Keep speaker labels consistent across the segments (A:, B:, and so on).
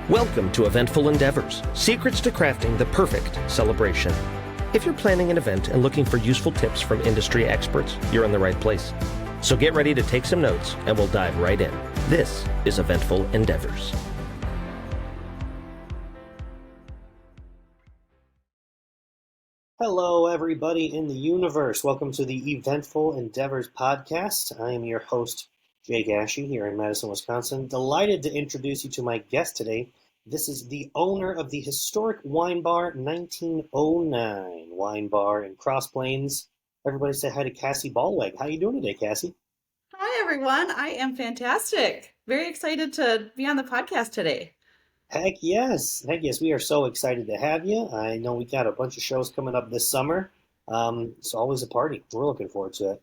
A: Welcome to Eventful Endeavors, secrets to crafting the perfect celebration. If you're planning an event and looking for useful tips from industry experts, you're in the right place. So get ready to take some notes and we'll dive right in. This is Eventful Endeavors.
B: Hello, everybody in the universe. Welcome to the Eventful Endeavors podcast. I am your host, Jake Ashey, here in Madison, Wisconsin. Delighted to introduce you to my guest today. This is the owner of the historic wine bar, 1909 Wine Bar in Cross Plains. Everybody say hi to Cassie Ballweg. How you doing today, Cassie?
C: Hi, everyone. I am fantastic. Very excited to be on the podcast today.
B: Heck yes. Heck yes. We are so excited to have you. I know we got a bunch of shows coming up this summer. It's always a party. We're looking forward to it.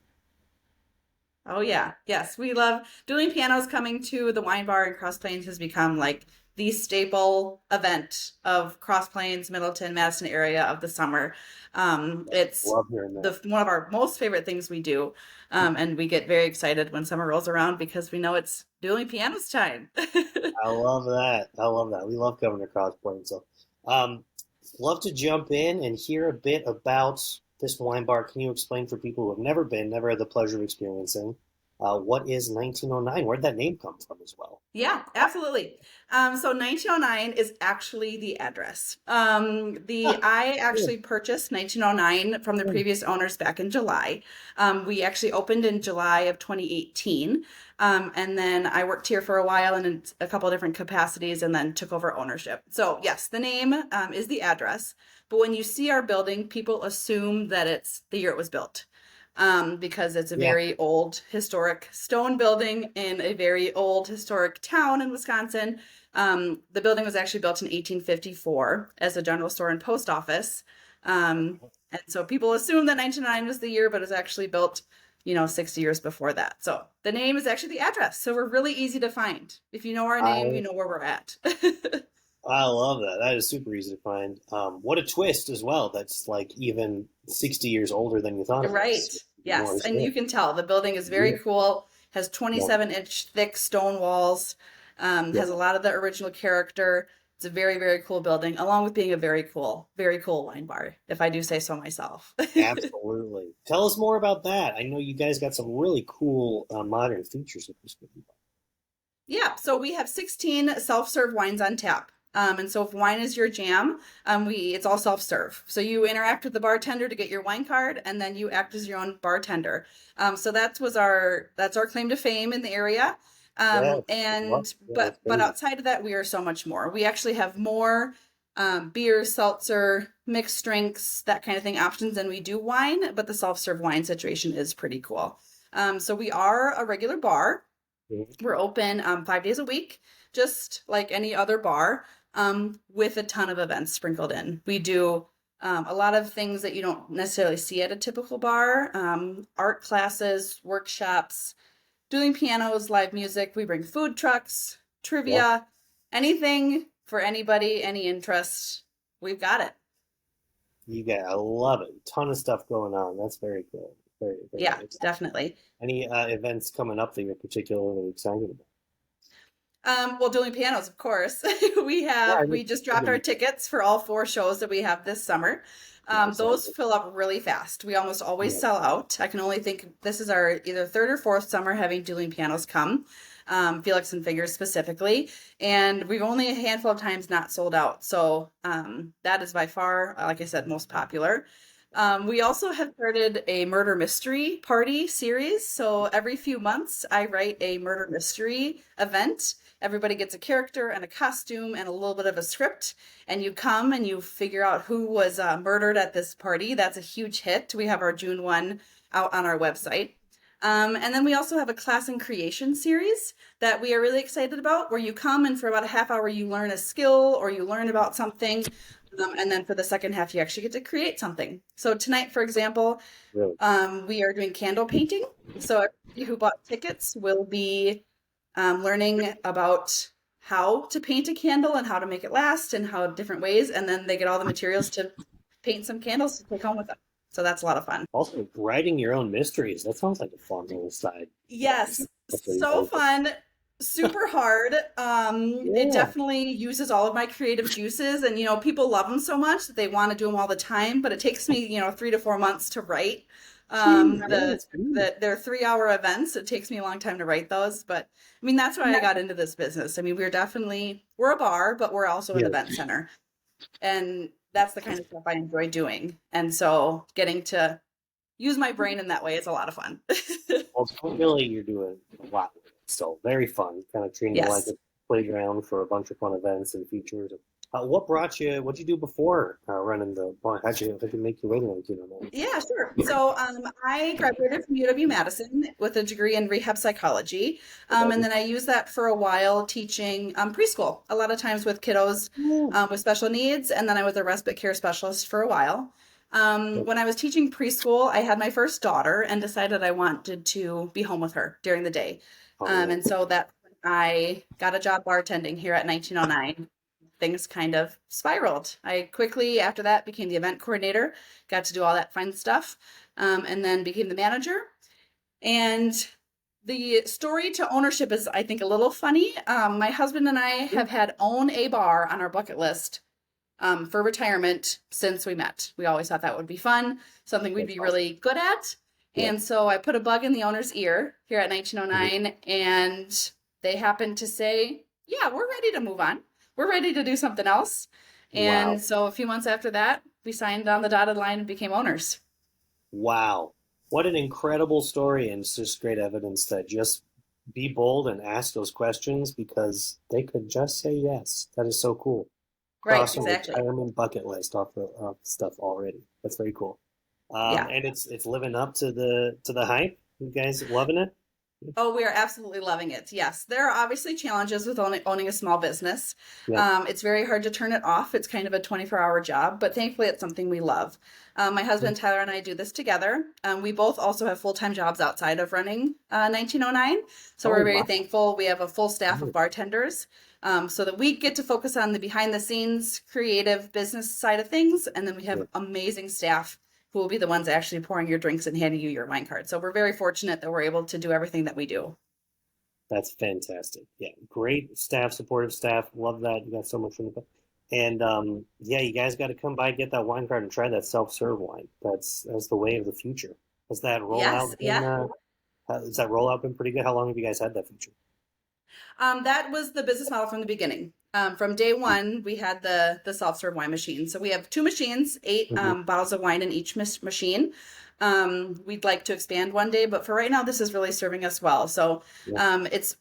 C: Oh, yeah. Yes, we love dueling pianos. Coming to the wine bar in Cross Plains has become like the staple event of Cross Plains, Middleton, Madison area of the summer. It's
B: Love hearing that.
C: one of our most favorite things we do. And we get very excited when summer rolls around because we know it's dueling pianos time.
B: I love that. I love that. We love coming to Cross Plains. So, love to jump in and hear a bit about this wine bar. Can you explain for people who have never been, never had the pleasure of experiencing, what is 1909? Where'd that name come from as well?
C: Yeah, absolutely. So 1909 is actually the address. I actually purchased 1909 from the previous owners back in July. We actually opened in July of 2018. And then I worked here for a while in a couple of different capacities and then took over ownership. So yes, the name is the address. But when you see our building, people assume that it's the year it was built. Because it's a very old historic stone building in a very old historic town in Wisconsin. The building was actually built in 1854 as a general store and post office. And so people assume that 1909 was the year, but it was actually built, 60 years before that. So the name is actually the address. So we're really easy to find. If you know our name, you know where we're at.
B: I love that. That is super easy to find. What a twist as well. That's like even 60 years older than you thought it was.
C: Right. Yes. And you can tell the building is very cool, has 27-inch thick stone walls, has a lot of the original character. It's a very, very cool building, along with being a very cool wine bar, if I do say so myself.
B: Absolutely. Tell us more about that. I know you guys got some really cool modern features with this bar.
C: Yeah. So we have 16 self-serve wines on tap. And so if wine is your jam, it's all self-serve. So you interact with the bartender to get your wine card, and then you act as your own bartender. So that's our claim to fame in the area. But outside of that, we are so much more. We actually have more beer, seltzer, mixed drinks, that kind of thing options than we do wine. But the self-serve wine situation is pretty cool. So we are a regular bar. We're open 5 days a week, just like any other bar. With a ton of events sprinkled in. We do a lot of things that you don't necessarily see at a typical bar, art classes, workshops, dueling pianos, live music. We bring food trucks, trivia, anything for anybody, any interest. We've got it.
B: I love it. A ton of stuff going on. That's very cool. Very, very exciting.
C: Definitely.
B: Any events coming up that you're particularly excited about?
C: Well, dueling pianos, of course. We just dropped our tickets for all 4 shows that we have this summer. Those fill up really fast. We almost always sell out. I can only think this is our either 3rd or 4th summer having dueling pianos come, Felix and Figures specifically. And we've only a handful of times not sold out. So that is by far, like I said, most popular. We also have started a murder mystery party series. So every few months, I write a murder mystery event. Everybody gets a character and a costume and a little bit of a script, and you come and you figure out who was murdered at this party. That's a huge hit. We have our June 1 out on our website. And then we also have a class and creation series that we are really excited about, where you come and for about a half hour you learn a skill or you learn about something. And then for the second half, you actually get to create something. So tonight, for example, we are doing candle painting. So everybody who bought tickets will be learning about how to paint a candle and how to make it last and how different ways. And then they get all the materials to paint some candles to take home with them. So that's a lot of fun.
B: Also, writing your own mysteries. That sounds like a fun little side.
C: Yes. So fun. super hard. It
B: Yeah.
C: definitely uses all of my creative juices, and people love them so much that they want to do them all the time. But it takes me, 3 to 4 months to write.
B: Jeez, yeah,
C: The
B: it's good.
C: they're 3-hour events. It takes me a long time to write those, but I mean that's why I got into this business. I mean, we're a bar, but we're also an
B: Yeah.
C: event center, and that's the kind of stuff I enjoy doing. And so getting to use my brain in that way is a lot of fun.
B: Well, really, you're doing a lot. So very fun, kind of treating it like
C: Yes.
B: a playground for a bunch of fun events and features. What brought you? What'd you do before running the bar? How'd you make your way to 1909?
C: Yeah, sure. So I graduated from UW-Madison with a degree in rehab psychology. And then I used that for a while teaching preschool, a lot of times with kiddos with special needs. And then I was a respite care specialist for a while. When I was teaching preschool, I had my first daughter and decided I wanted to be home with her during the day. And so that I got a job bartending here at 1909. Things kind of spiraled. I quickly, after that, became the event coordinator, got to do all that fun stuff, and then became the manager. And the story to ownership is, I think, a little funny. My husband and I have had own a bar on our bucket list for retirement since we met. We always thought that would be fun, something we'd be really good at.
B: Yeah.
C: And so I put a bug in the owner's ear here at 1909, and they happened to say, yeah, we're ready to move on. We're ready to do something else. And
B: Wow.
C: so a few months after that, we signed on the dotted line and became owners.
B: Wow. What an incredible story, and it's just great evidence that just be bold and ask those questions because they could just say yes. That is so cool.
C: Right,
B: Cross a
C: exactly.
B: retirement bucket list off the stuff already. That's very cool.
C: Yeah.
B: And it's living up to the hype. You guys loving it?
C: Oh, we are absolutely loving it. Yes, there are obviously challenges with owning a small business.
B: Yep.
C: It's very hard to turn it off. It's kind of a 24-hour job, but thankfully it's something we love. My husband Tyler and I do this together. We both also have full-time jobs outside of running 1909. So
B: Oh
C: we're very
B: wow.
C: thankful. We have a full staff of bartenders so that we get to focus on the behind-the-scenes creative business side of things. And then we have
B: Yeah.
C: amazing staff who will be the ones actually pouring your drinks and handing you your wine card. So we're very fortunate that we're able to do everything that we do.
B: That's fantastic. Yeah, great staff, supportive staff. Love that. You got so much from the and yeah, you guys got to come by, get that wine card, and try that self-serve wine. That's the way of the future. Has that
C: Yes,
B: rollout been
C: yeah.
B: has that rollout been pretty good? How long have you guys had that feature?
C: That was the business model from the beginning. From day one, we had the self-serve wine machine. So we have two machines, 8
B: Mm-hmm.
C: bottles of wine in each machine. We'd like to expand one day, but for right now, this is really serving us well. So
B: Yeah.
C: it's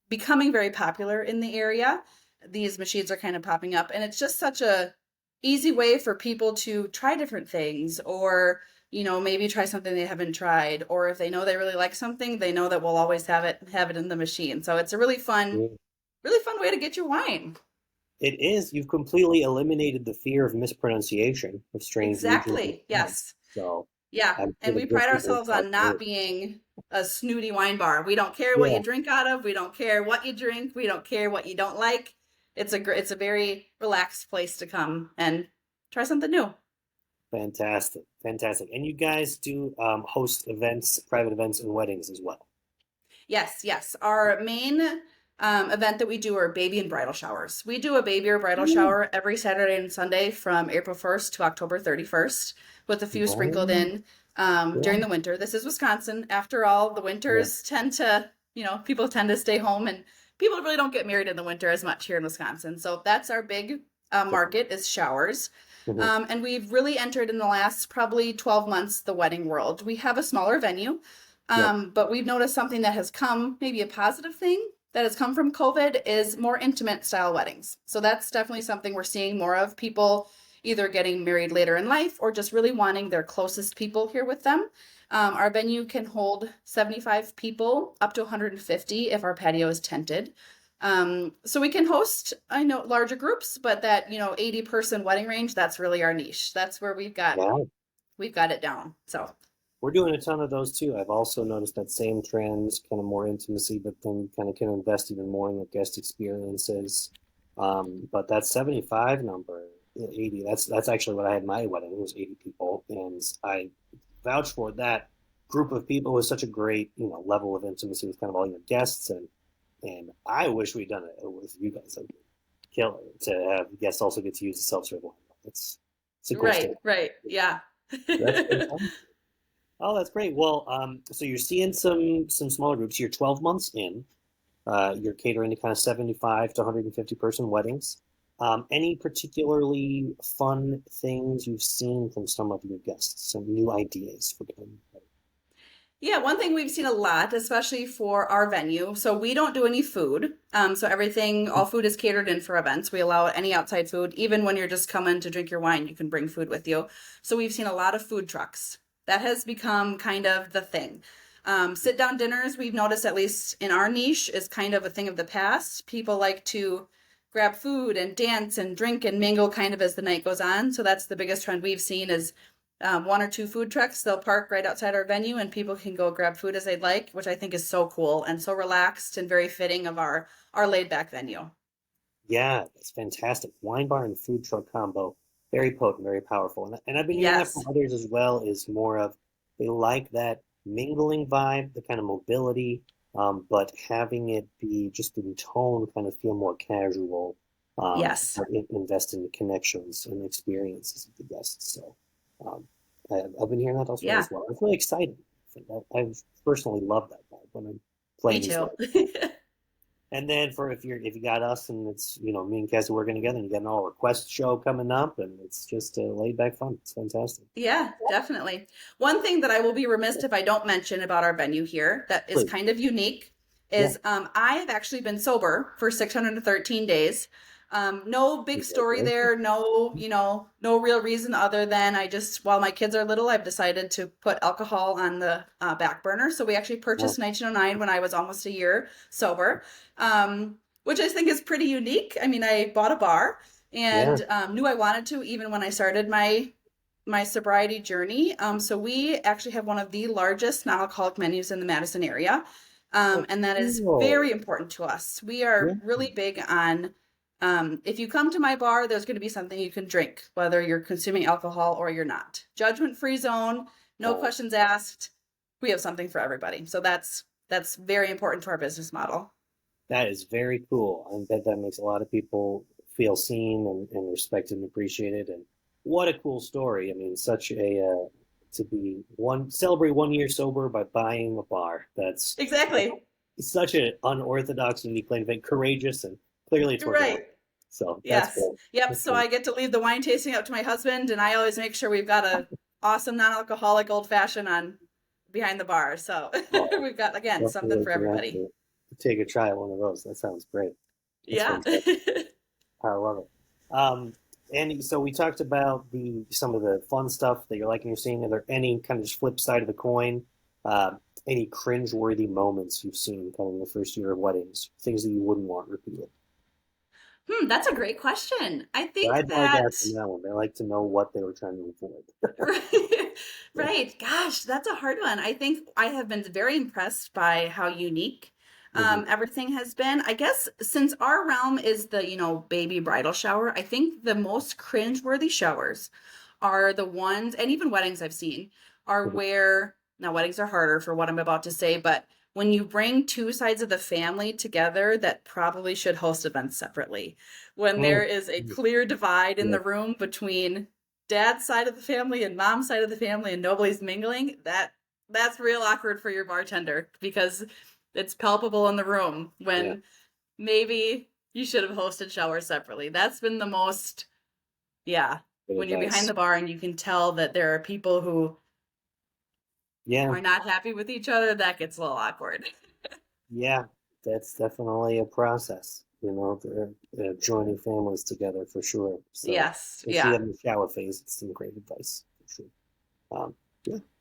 C: becoming very popular in the area. These machines are kind of popping up, and it's just such a easy way for people to try different things, or maybe try something they haven't tried, or if they know they really like something, they know that we'll always have it in the machine. So it's a
B: Yeah.
C: really fun way to get your wine.
B: It is. You've completely eliminated the fear of mispronunciation of strange regions.
C: Exactly. Yes.
B: So
C: Yeah.
B: I'm sure
C: And
B: the
C: we
B: good
C: pride
B: people
C: ourselves
B: are
C: on not
B: great.
C: being a snooty wine bar. We don't care what you
B: Yeah.
C: drink out of. We don't care what you drink. We don't care what you don't like. It's a very relaxed place to come and try something new.
B: Fantastic, fantastic. And you guys do host events, private events, and weddings as well.
C: Yes, yes. Our main event that we do are baby and bridal showers. We do a baby or bridal shower every Saturday and Sunday from April 1st to October 31st, with a few sprinkled
B: Oh,
C: in during the winter. This is Wisconsin. After all, the
B: yeah,
C: winters tend to, people tend to stay home, and people really don't get married in the winter as much here in Wisconsin. So that's our big market is showers.
B: mhm,
C: And we've really entered in the last probably 12 months the wedding world. We have a smaller venue,
B: yep,
C: but we've noticed something that has come, maybe a positive thing that has come from COVID, is more intimate style weddings. So that's definitely something we're seeing more of, people either getting married later in life or just really wanting their closest people here with them. Our venue can hold 75 people, up to 150 if our patio is tented. So we can host, I know, larger groups, but that, 80-person wedding range, that's really our niche. That's where
B: yeah.
C: we've got it down. So
B: We're doing a ton of those too. I've also noticed that same trends, kind of more intimacy, but then you kind of can invest even more in the guest experiences. But that 75 number, 80, that's actually what I had my wedding. It was 80 people, and I vouch for that group of people with such a great, level of intimacy with kind of all your guests, and I wish we'd done it with you guys. Like, killer to have guests also get to use the self-serve wine. It's a cool
C: Right,
B: story.
C: right. Yeah.
B: That's fantastic. Oh, that's great. Well, so you're seeing some smaller groups. You're 12 months in. You're catering to kind of 75 to 150 person weddings. Any particularly fun things you've seen from some of your guests? Some new ideas for them?
C: Yeah, one thing we've seen a lot, especially for our venue. So we don't do any food. So all food is catered in for events. We allow any outside food. Even when you're just coming to drink your wine, you can bring food with you. So we've seen a lot of food trucks. That has become kind of the thing. Sit down dinners, we've noticed, at least in our niche, is kind of a thing of the past. People like to grab food and dance and drink and mingle kind of as the night goes on. So that's the biggest trend we've seen is one or two food trucks. They'll park right outside our venue and people can go grab food as they'd like, which I think is so cool and so relaxed and very fitting of our laid back venue.
B: Yeah, that's fantastic. Wine bar and food truck combo, very potent, very powerful. And I've been hearing that from others as well, is more of they like that mingling vibe, the kind of mobility, but having it be just in tone, kind of feel more casual.
C: Yes.
B: Invest in the connections and experiences of the guests. So I've been hearing that elsewhere as well. It's really exciting. I've personally loved that vibe when I'm playing.
C: Me too.
B: And then if you got us and it's me and Cassie working together and you got an all request show coming up and it's just laid back fun. It's fantastic.
C: Yeah, definitely. One thing that I will be remiss if I don't mention about our venue here that is kind of unique is I have actually been sober for 613 days. No big story there. No, no real reason other than while my kids are little, I've decided to put alcohol on the back burner. So we actually purchased 1909 when I was almost a year sober, which I think is pretty unique. I mean, I bought a bar and knew I wanted to even when I started my sobriety journey. So we actually have one of the largest non-alcoholic menus in the Madison area. And that is very important to us. We are really big on if you come to my bar, there's going to be something you can drink, whether you're consuming alcohol or you're not. Judgment-free zone, no questions asked. We have something for everybody. So that's very important to our business model.
B: That is very cool. I bet that makes a lot of people feel seen and respected and appreciated. And what a cool story. I mean, such a celebrate 1 year sober by buying a bar. That's
C: exactly
B: such an unorthodox, unique claim to fame, courageous, and clearly it's working.
C: Right.
B: So
C: yes.
B: Cool.
C: Yep.
B: That's
C: so
B: cool.
C: I get to leave the wine tasting up to my husband, and I always make sure we've got a awesome non-alcoholic old fashioned on behind the bar. So we've got something for everybody.
B: Take a try at one of those. That sounds great.
C: That's
B: I love it. And so we talked about some of the fun stuff that you're liking, you're seeing. Are there any kind of just flip side of the coin? Any cringe-worthy moments you've seen kind of in the first year of weddings? Things that you wouldn't want repeated?
C: That's a great question. I think
B: I'd like asking that one. They like to know what they were trying to avoid.
C: Right. Gosh, that's a hard one. I think I have been very impressed by how unique everything has been. I guess since our realm is the, baby bridal shower, I think the most cringe-worthy showers are the ones, and even weddings I've seen, are where, now weddings are harder for what I'm about to say, but when you bring two sides of the family together that probably should host events separately, when there is a clear divide in the room between dad's side of the family and mom's side of the family and nobody's mingling, that's real awkward for your bartender because it's palpable in the room when maybe you should have hosted showers separately. That's been the most, when you're behind the bar and you can tell that there are people who are not happy with each other, that gets a little awkward.
B: Yeah, that's definitely a process, joining families together for sure. So
C: yes.
B: if you have in the shower phase, it's some great advice for sure.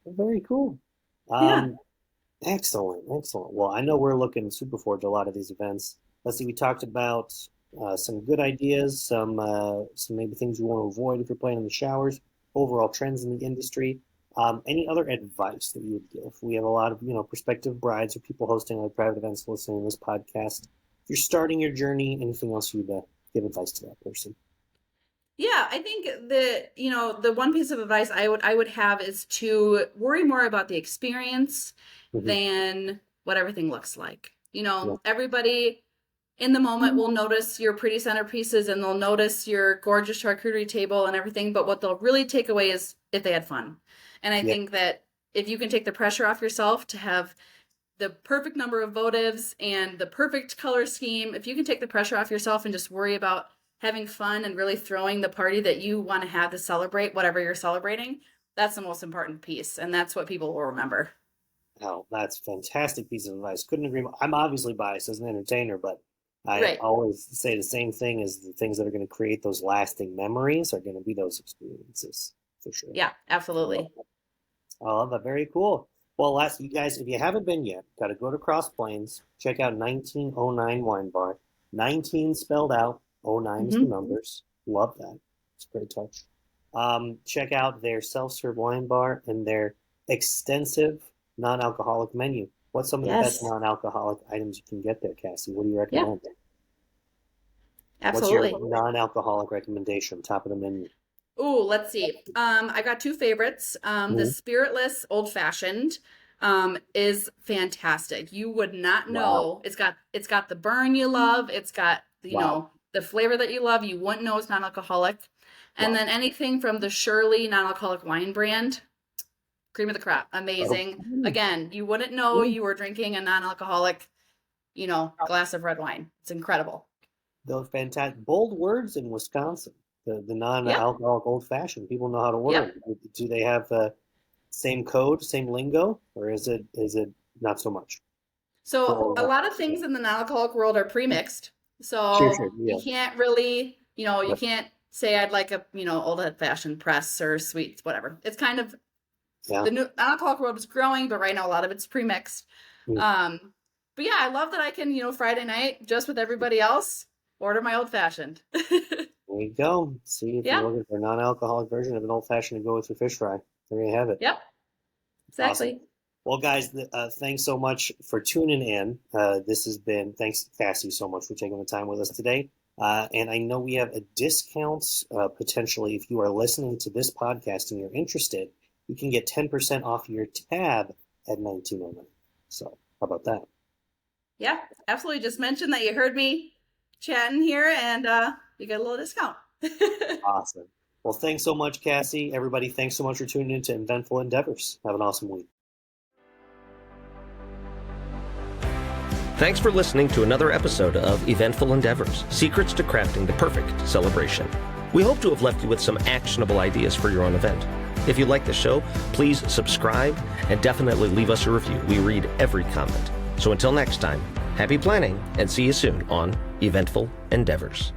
B: Very cool. Excellent. Well, I know we're looking super forward to a lot of these events. Let's see, we talked about some good ideas, some maybe things you want to avoid if you're playing in the showers, overall trends in the industry. Any other advice that you would give? We have a lot of, prospective brides or people hosting like private events listening to this podcast. If you're starting your journey, anything else you'd give advice to that person?
C: Yeah, I think that, the one piece of advice I would have is to worry more about the experience than what everything looks like. Everybody in the moment will notice your pretty centerpieces and they'll notice your gorgeous charcuterie table and everything, but what they'll really take away is if they had fun. And I think that if you can take the pressure off yourself to have the perfect number of votives and the perfect color scheme, if you can take the pressure off yourself and just worry about having fun and really throwing the party that you want to have to celebrate whatever you're celebrating, that's the most important piece. And that's what people will remember.
B: Oh, that's a fantastic piece of advice. Couldn't agree more. I'm obviously biased as an entertainer, but I always say the same thing is the things that are going to create those lasting memories are going to be those experiences for sure.
C: Yeah, absolutely.
B: I love that. Very cool. Well, you guys, if you haven't been yet, got to go to Cross Plains, check out 1909 Wine Bar. 19 spelled out. 09 is the numbers. Love that. It's a great touch. Check out their self-serve wine bar and their extensive non-alcoholic menu. What's some of the best non-alcoholic items you can get there, Cassie? What do you recommend?
C: Yeah. Absolutely.
B: What's your non-alcoholic recommendation, top of the menu?
C: Ooh, let's see. I got two favorites. The spiritless old fashioned is fantastic. You would not know. It's got the burn you love. It's got the flavor that you love. You wouldn't know it's non-alcoholic. And then anything from the Shirley non-alcoholic wine brand, cream of the crop, amazing. Again, you wouldn't know you were drinking a non-alcoholic, glass of red wine. It's incredible.
B: Those fantastic bold words in Wisconsin. The non-alcoholic old fashioned. People know how to order. Yep. Do they have same code, same lingo, or is it not so much?
C: So a lot of things in the non-alcoholic world are pre-mixed. So you can't really, you can't say I'd like a, old-fashioned press or sweets, whatever. It's kind of, the new non-alcoholic world is growing, but right now a lot of it's pre-mixed. But yeah, I love that I can, Friday night, just with everybody else, order my old-fashioned.
B: There you go. See if you're looking for a non-alcoholic version of an old-fashioned to go with your fish fry. There you have it.
C: Yep, exactly.
B: Awesome. Well, guys, thanks so much for tuning in. Thanks, Cassie, so much for taking the time with us today. And I know we have a discount potentially if you are listening to this podcast and you're interested. You can get 10% off your tab at 1909. So how about that?
C: Yeah, absolutely. Just mention that you heard me chatting here and you get a little discount.
B: Awesome. Well, thanks so much, Cassie. Everybody, thanks so much for tuning in to Eventful Endeavors. Have an awesome week.
A: Thanks for listening to another episode of Eventful Endeavors, Secrets to Crafting the Perfect Celebration. We hope to have left you with some actionable ideas for your own event. If you like the show, please subscribe and definitely leave us a review. We read every comment. So until next time, happy planning and see you soon on Eventful Endeavors.